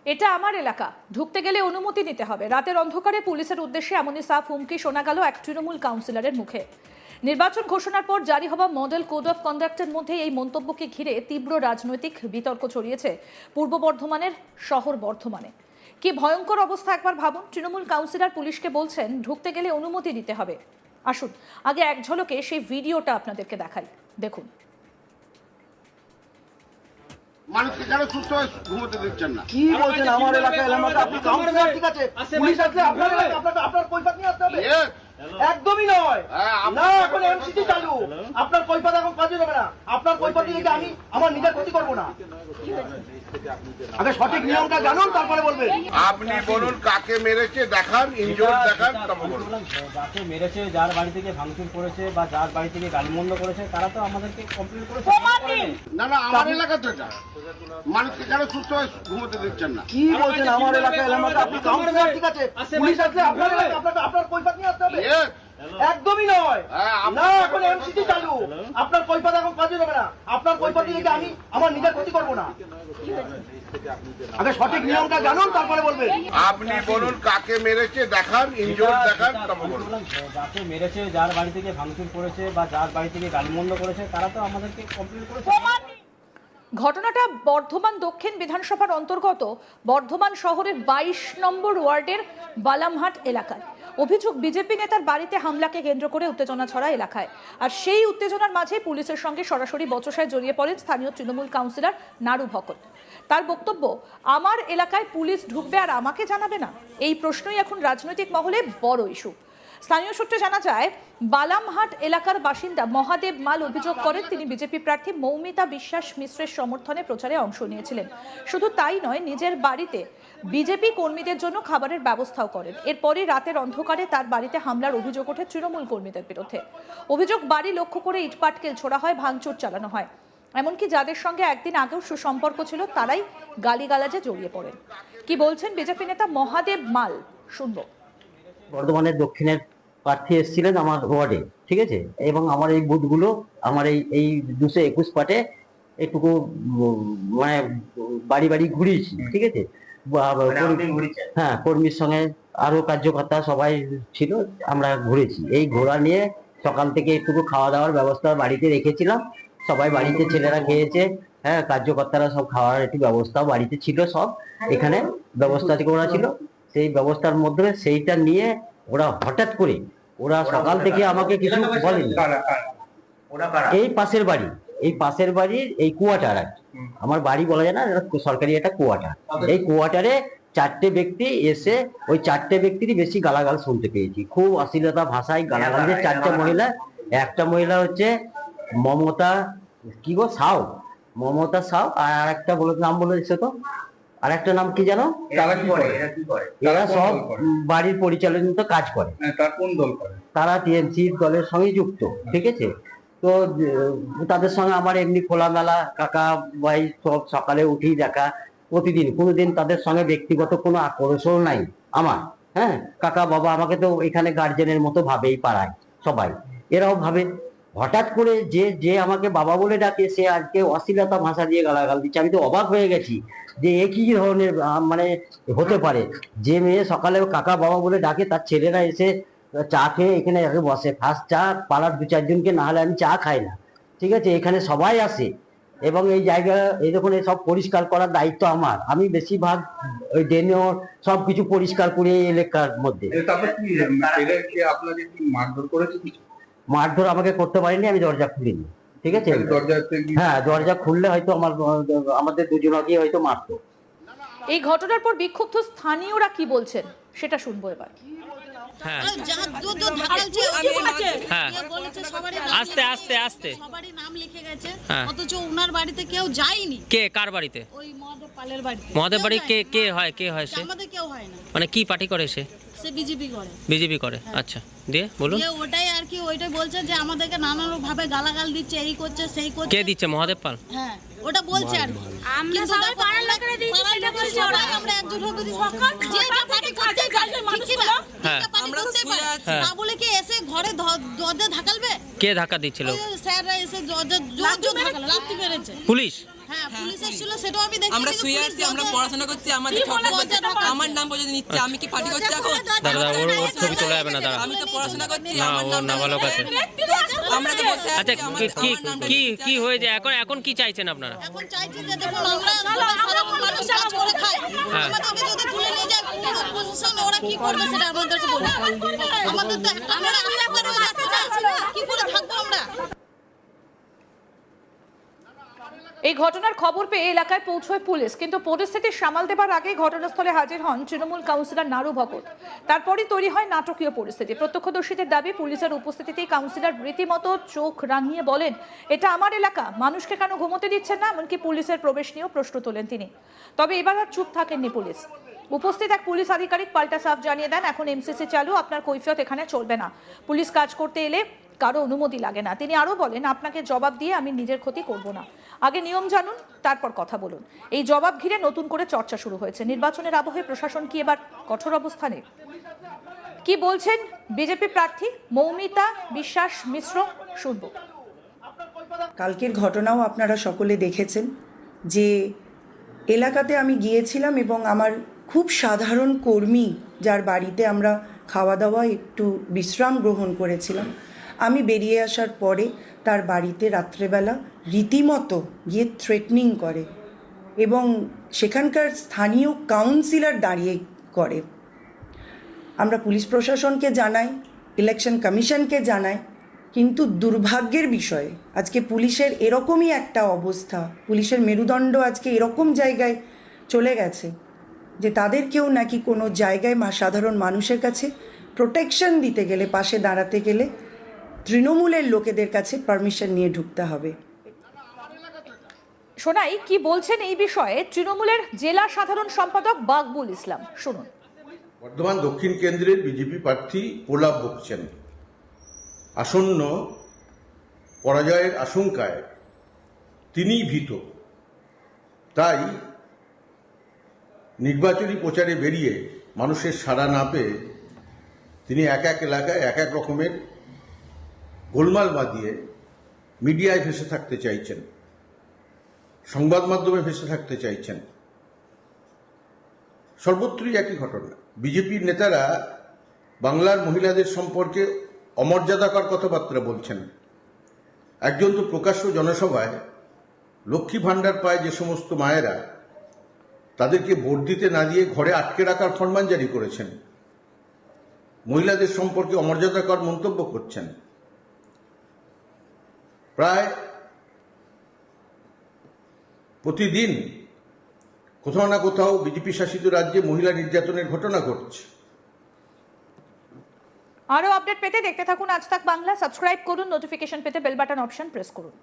এটা আমার এলাকা, ঢুকতে গেলে অনুমতি নিতে হবে। রাতের অন্ধকারে পুলিশের উদ্দেশ্যে এমনই সাফ হুমকি শোনা গেল এক তৃণমূল কাউন্সিলরের মুখে। নির্বাচন ঘোষণার পর জারি হওয়া মডেল কোড অফ কন্ডাক্টের মধ্যে এই মন্তব্যকে ঘিরে তীব্র রাজনৈতিক বিতর্ক ছড়িয়েছে পূর্ব বর্ধমানের শহর বর্ধমানে। কি ভয়ঙ্কর অবস্থা একবার ভাবুন। তৃণমূল কাউন্সিলর পুলিশকে বলছেন ঢুকতে গেলে অনুমতি নিতে হবে। আসুন আগে এক ঝলকে সেই ভিডিওটা আপনাদেরকে দেখাই, দেখুন। মানুষকে কেন সুস্থ হয়ে ঘুমোতে দিচ্ছেন না? কি বলছেন? আমার এলাকায় আপনি কাউন্সিলর, ঠিক আছে, পুলিশ আছে, আপনার এলাকায় আপনার কৈফিয়ত নিয়ে আসতে হবে। একদমই নয়, না এখন এমসিসি চালু, আপনার কৈফিয়ত এখন কাজে দেবে না। আপনার কৈফিয়ত দিয়ে আমি আমার নিজের ক্ষতি করবো না। আগে সঠিক নিয়মটা জানুন, তারপরে বলবেন। আপনি বলুন কাকে মেরেছে দেখান, ইনজোর দেখান, তারপর বলুন। যাকে মেরেছে, যার বাড়ি থেকে ভাঙচুর করেছে বা যার বাড়ি থেকে গালিমন্দ করেছে, তারা তো আমাদেরকে কমপ্লেন করেছে। না না, আমার এলাকা তো এটা। মানুষকে কেন সুস্থ হয়ে ঘুমোতে দিচ্ছেন না? কি বলছেন? আমার এলাকায় আপনি কাউন্সিলর, ঠিক আছে, পুলিশ আছে, আপনার এলাকায় আপনার কৈফিয়ত নিয়ে আসতে হবে। একদমই নয়, না এখন এমসিসি চালু, আপনার কৈফিয়ত এখন কাজে দেবে না। আপনার কৈফিয়ত দিয়ে আমি আমার নিজের ক্ষতি করবো না। আগে সঠিক নিয়মটা জানুন, তারপরে বলবেন। আপনি বলুন কাকে মেরেছে দেখান, ইনজোর দেখান, তারপর বলুন। যাকে মেরেছে, যার বাড়ি থেকে ভাঙচুর করেছে বা যার বাড়ি থেকে গালিমন্দ করেছে, তারা তো আমাদেরকে কমপ্লেন করেছে। ঘটনাটা বর্ধমান দক্ষিণ বিধানসভার অন্তর্গত বর্ধমান শহরের 22 নম্বর ওয়ার্ডের বালামহাট এলাকায়। অভিযোগ, বিজেপি নেতার বাড়িতে হামলাকে কেন্দ্র করে উত্তেজনা ছড়া এলাকায়। আর সেই উত্তেজনার মাঝে পুলিশের সঙ্গে সরাসরি বচসায় জড়িয়ে পড়েন স্থানীয় তৃণমূল কাউন্সিলর নাড়ু ভকত। তার বক্তব্য, আমার এলাকায় পুলিশ ঢুকবে আর আমাকে জানাবে না। এই প্রশ্নই এখন রাজনৈতিক মহলে বড় ইস্যু। স্থানীয় সূত্রে জানা যায়, বালামহাট এলাকার বাসিন্দা মহাদেব মাল অভিযোগ করেন তিনি বিজেপি প্রার্থী মৌমিতা বিশ্বাস মিশ্রের সমর্থনে প্রচারে অংশ নিয়েছিলেন। শুধু তাই নয়, নিজের বাড়িতে বিজেপি কর্মীদের জন্য খাবারের ব্যবস্থাও করেন। এরপরে রাতের অন্ধকারে তার বাড়িতে হামলার অভিযোগ ওঠে তৃণমূল কর্মীদের বিরুদ্ধে। অভিযোগ, বাড়ি লক্ষ্য করে ইটপাটকেল ছোড়া হয়, ভাঙচুর চালানো হয়। এমনকি যাদের সঙ্গে একদিন আগেও সুসম্পর্ক ছিল তারাই গালিগালাজে জড়িয়ে পড়েন। কি বলছেন বিজেপি নেতা মহাদেব মাল, শুনবো। বর্ধমানের দক্ষিণের প্রার্থী এসেছিলেন আমার ওয়ার্ডে, ঠিক আছে, এবং আমার এই বুথগুলো আমার এই 221 পার্টে একটুকু মানে বাড়ি বাড়ি ঘুরিয়েছি, ঠিক আছে। হ্যাঁ, কর্মীর সঙ্গে আরো কার্যকর্তা সবাই ছিল, আমরা ঘুরেছি। এই ঘোরা নিয়ে সকাল থেকে একটুকু খাওয়া দাওয়ার ব্যবস্থা বাড়িতে রেখেছিলাম। সবাই বাড়িতে ছেলেরা খেয়েছে, হ্যাঁ, কার্যকর্তারা সব খাওয়ার একটু ব্যবস্থা বাড়িতে ছিল, সব এখানে ব্যবস্থা করা ছিল। সেই ব্যবস্থার মধ্যে সেইটা নিয়ে ওরা হঠাৎ করে ওরা সকাল থেকে আমাকে কিছু বলেনি। এই পাশের বাড়ির এই কোয়ার্টার, আমার বাড়ি বলা যায় না, সরকারি একটা কোয়ার্টার। এই কোয়ার্টারে 4টে ব্যক্তি এসে ওই 4টে ব্যক্তিরই বেশি গালাগাল শুনতে পেয়েছি, খুব অশ্লীলতা ভাষায় গালাগাল দিয়ে। 4টে মহিলা, একটা মহিলা হচ্ছে মমতা সাউ, আর একটা নাম বলেছে তো, আর একটা নাম কি জানো, এরা সব বাড়ির পরিচালনিত কাজ করে। তারা টিএমসি দলের সঙ্গে যুক্ত, ঠিক আছে। তো তাদের সঙ্গে আমার এমনি খোলামেলা কাকা ভাই সব সকালে উঠেই দেখা, প্রতিদিন। কোনোদিন তাদের সঙ্গে ব্যক্তিগত কোনো আকর্ষণ নাই আমার। হ্যাঁ, কাকা বাবা আমাকে তো এখানে গার্জেনের মতো ভাবেই পাড়ায় সবাই, এরাও ভাবে। হঠাৎ করে যে আমাকে বাবা বলে ডাকে, সে আজকে অশ্লীলতা ভাষা দিয়ে গালাগাল দিচ্ছে। আমি তো অবাক হয়ে গেছি যে একই ধরনের মানে হতে পারে। যে মেয়ে সকালে কাকা বাবা বলে ডাকে, তার ছেলেরা এসে চা খেয়ে এখানে বসে। ফার্স্ট চা পাড়ার 2-4 জনকে, না হলে আমি চা খাই না, ঠিক আছে। এখানে সবাই আসে এবং এই জায়গা এই দেখুন সব পরিষ্কার করার দায়িত্ব আমার। আমি বেশিরভাগ ওই ড্রেনেও সবকিছু পরিষ্কার করে এই এলাকার মধ্যে। মারধর আমাকে করতে পারিনি, আমি দরজা খুলিনি, ঠিক আছে। হ্যাঁ, দরজা খুললে হয়তো আমাদের দুজনকে হয়তো মারতো। এই ঘটনার পর বিক্ষুব্ধ স্থানীয়রা কি বলছেন সেটা শুনবো এবার। আস্তে আস্তে আস্তে সবারই নাম লিখে গেছে, অথচ ওনার বাড়িতে কেউ যায়নি। কে কার বাড়িতে? ওই মহাদেব পালের বাড়িতে। মহাদেব বাড়ি কে হয় সে? আমাদের কেউ হয় না। মানে কি পার্টি করে সে? সে বিজেপি করে। আচ্ছা, দিয়ে বলুন। ওটাই আর কি, ওইটাই বলছে যে আমাদেরকে নানান ভাবে গালাগাল দিচ্ছে, এই করছে সেই করছে। কে দিচ্ছে? মহাদেব পাল? হ্যাঁ, ওটা বলছে আর কি। আমরা সবাই পাড়ার লোকেরা দিয়েছি, সেটা বলছি ওরা। আমরা একজোট হয়ে বলি সরকার যে যা পার্টি করতে পারবে মানুষগুলো, হ্যাঁ, আমরা তো শুয়ে আছি না বলে কি এসে ঘরে দরজা ধাকালবে? কে ধাক্কা দিচ্ছিল? স্যাররা এসে দরজা জোর ধাকালো, লাথি মেরেছে পুলিশ। হ্যাঁ পুলিশ এসেছিল সেটাও আমি দেখি আমরা শুয়ে আছি, আমরা পড়াশোনা করছি, আমাদের ঠকাচ্ছে, আমার নাম পর্যন্ত নিচ্ছে, আমি কি পার্টি করছি এখন? দাদা ওর ছবি তোলা যাবে না দাদা। আমি তো পড়াশোনা করছি, না আমার ও নাম নাবালক আছে। আমরা তো বসে আচ্ছা আছি, আমার কি নামটা কি কি হয়েছে এখন কি চাইছেন আপনারা? এখন চাইছি যে দেখুন আমরা সবাই সাধারণ মানুষ কাজ করে খাই, হ্যাঁ। আমাদেরকে যদি তুলে নিয়ে যায় পুরো প্রশাসন ওরা কি করবে সেটা আমাদেরকে বলুন। আমাদের তো একটা আমরা কি করে থাকবো আমরা? এই ঘটনার খবর পেয়ে এলাকায় পৌঁছয় পুলিশ, কিন্তু পরিস্থিতি সামাল দেবার আগে ঘটনাস্থলে হাজির হন তৃণমূল কাউন্সিলর নারু ভগত। তারপরই তৈরি হয় নাটকীয় পরিস্থিতি। প্রত্যক্ষদর্শীদের দাবি, পুলিশের উপস্থিতিতেই কাউন্সিলর রীতিমতো চোখ রাঙিয়ে বলেন, এটা আমার এলাকা, মানুষকে কেন ঘুমোতে দিচ্ছেন না? এমনকি পুলিশের প্রবেশ নিয়েও প্রশ্ন তোলেন তিনি। তবে এবার আর চুপ থাকেননি পুলিশ। উপস্থিত এক পুলিশ আধিকারিক পাল্টা সাফ জানিয়ে দেন, এখন এমসিসি চালু, আপনার কৈফিয়ত এখানে চলবে না। পুলিশ কাজ করতে এলে কারো অনুমতি লাগে না। তিনি আরো বলেন, আপনাকে জবাব দিয়ে আমি নিজের ক্ষতি করব না, আগে নিয়ম জানুন, তারপর কথা বলুন। এই জবাব ঘিরে নতুন করে চর্চা শুরু হয়েছে। নির্বাচনের আবহে প্রশাসন কি এবার কঠোর অবস্থানে? কি বলছেন বিজেপি প্রার্থী মৌমিতা বিশ্বাস মিশ্র, শুনব। কালকের ঘটনাও আপনারা সকলে দেখেছেন যে এলাকাতে আমি গিয়েছিলাম এবং আমার খুব সাধারণ কর্মী যার বাড়িতে আমরা খাওয়া দাওয়া একটু বিশ্রাম গ্রহণ করেছিলাম, আমি বেরিয়ে আসার পরে তার বাড়িতে রাত্রেবেলা রীতিমতো গিয়ে থ্রেটনিং করে এবং সেখানকার স্থানীয় কাউন্সিলর দাঁড়িয়ে করে। আমরা পুলিশ প্রশাসনকে জানাই, ইলেকশন কমিশনকে জানাই, কিন্তু দুর্ভাগ্যের বিষয় আজকে পুলিশের এরকমই একটা অবস্থা, পুলিশের মেরুদণ্ড আজকে এরকম জায়গায় চলে গেছে যে তাদেরকেও নাকি কোনো জায়গায় সাধারণ মানুষের কাছে প্রোটেকশন দিতে গেলে, পাশে দাঁড়াতে গেলে তৃণমূলের লোকেদের কাছে পারমিশন নিয়ে ঢুকতে হবে। শোনাই কি বলছেন এই বিষয়ে তৃণমূলের জেলা সাধারণ সম্পাদক বাকবুল ইসলাম, শুনুন। বর্ধমান দক্ষিণ কেন্দ্রের বিজেপি প্রার্থী প্রলাপ বকছেন। আসন্ন পরাজয়ের আশঙ্কায় তিনি ভীত, তাই নির্বাচনী প্রচারে বেরিয়ে মানুষের সাড়া না পেয়ে তিনি এক এক এলাকায় এক এক রকমের গোলমাল বাঁধিয়ে মিডিয়ায় ভেসে থাকতে চাইছেন, সংবাদ মাধ্যমে ভেসে থাকতে চাইছেন। সর্বত্রই একই ঘটনা। বিজেপির নেতারা বাংলার মহিলাদের সম্পর্কে অমর্যাদাকর কথাবার্তা বলছেন। একজন তো প্রকাশ্য জনসভায় লক্ষ্মী ভাণ্ডার পায় যে সমস্ত মায়েরা, তাদেরকে ভোট দিতে না দিয়ে ঘরে আটকে রাখার ফরমান জারি করেছেন, মহিলাদের সম্পর্কে অমর্যাদাকর মন্তব্য করছেন। প্রায় প্রতিদিন কোথাও না কোথাও বিজেপি শাসিত রাজ্যে মহিলা নির্যাতনের ঘটনা ঘটছে। আরো আপডেট পেতে দেখতে থাকুন আজ তাক বাংলা। সাবস্ক্রাইব করুন, নোটিফিকেশন পেতে বেল বাটন অপশন প্রেস করুন।